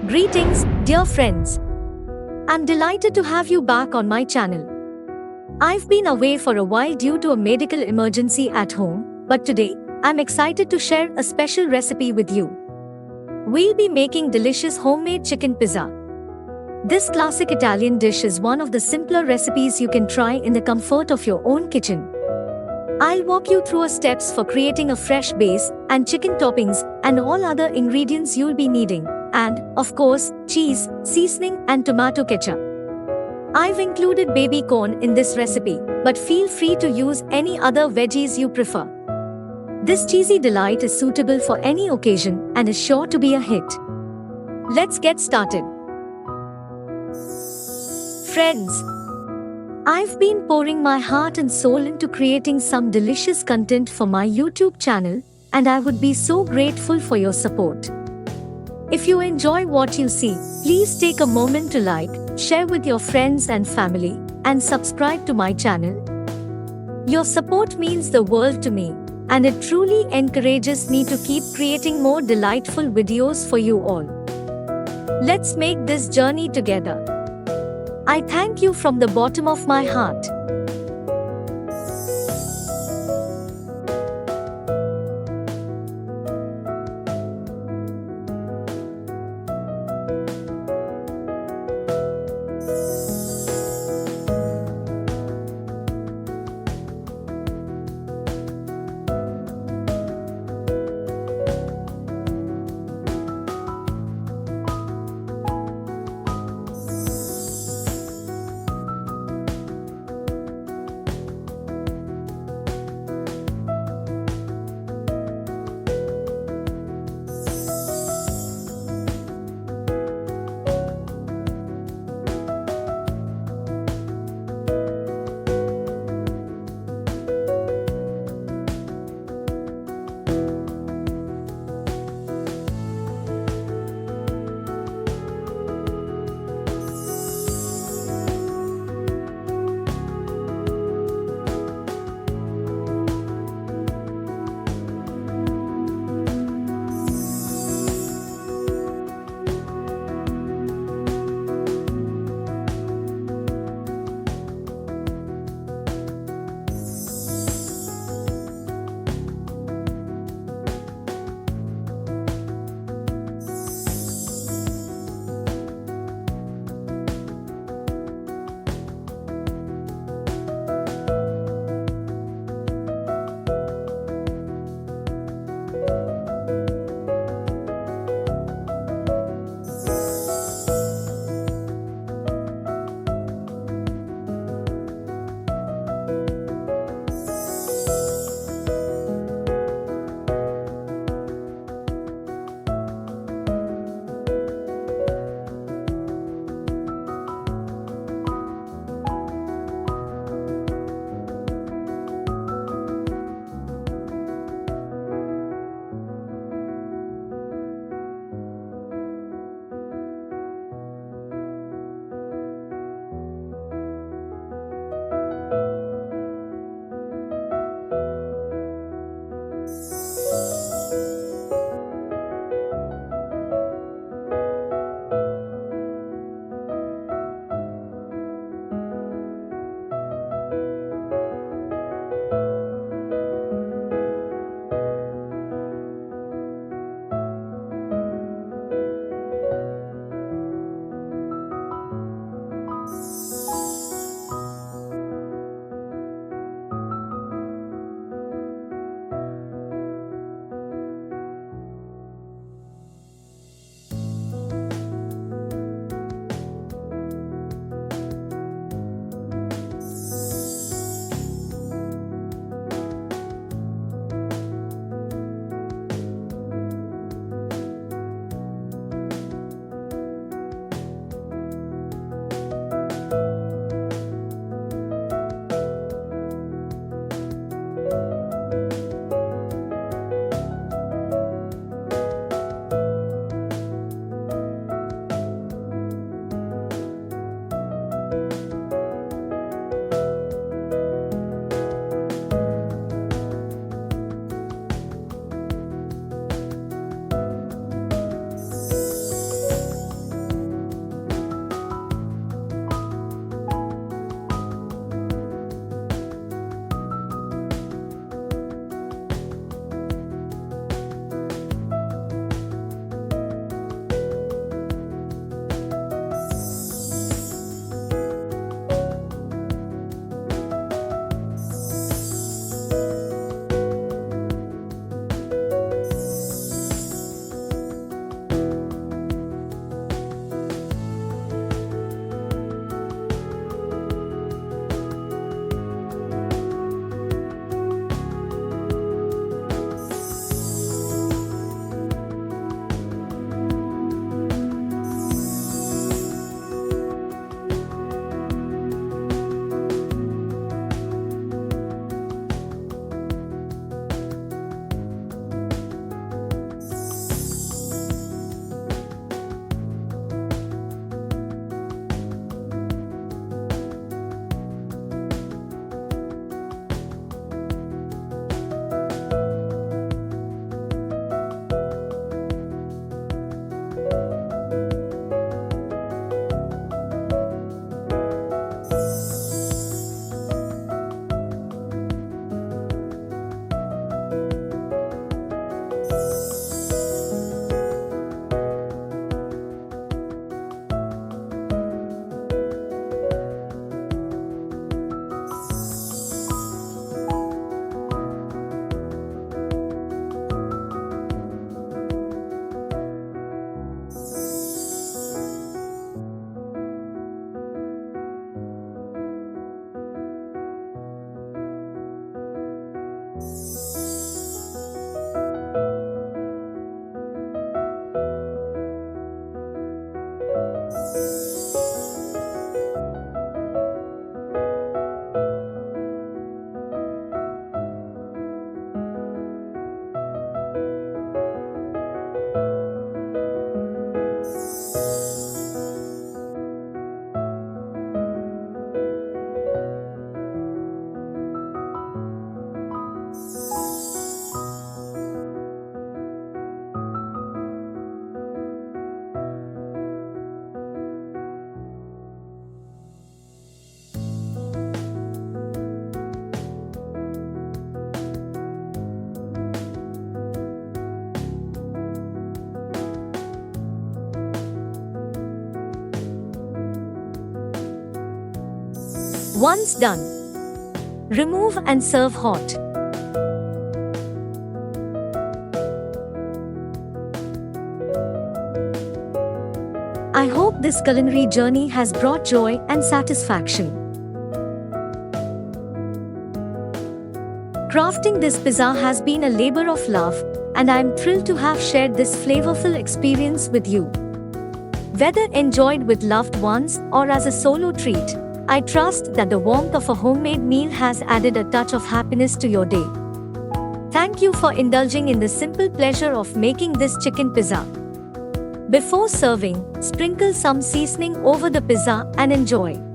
Greetings, dear friends. I'm delighted to have you back on my channel. I've been away for a while due to a medical emergency at home, but today, I'm excited to share a special recipe with you. We'll be making delicious homemade chicken pizza. This classic Italian dish is one of the simpler recipes you can try in the comfort of your own kitchen. I'll walk you through steps for creating a fresh base and chicken toppings and all other ingredients you'll be needing, and, of course, cheese, seasoning and tomato ketchup. I've included baby corn in this recipe, but feel free to use any other veggies you prefer. This cheesy delight is suitable for any occasion and is sure to be a hit. Let's get started. Friends, I've been pouring my heart and soul into creating some delicious content for my YouTube channel, and I would be so grateful for your support. If you enjoy what you see, please take a moment to like, share with your friends and family, and subscribe to my channel. Your support means the world to me, and it truly encourages me to keep creating more delightful videos for you all. Let's make this journey together. I thank you from the bottom of my heart. Once done, remove and serve hot. I hope this culinary journey has brought joy and satisfaction. Crafting this pizza has been a labor of love, and I am thrilled to have shared this flavorful experience with you. Whether enjoyed with loved ones or as a solo treat, I trust that the warmth of a homemade meal has added a touch of happiness to your day. Thank you for indulging in the simple pleasure of making this chicken pizza. Before serving, sprinkle some seasoning over the pizza and enjoy.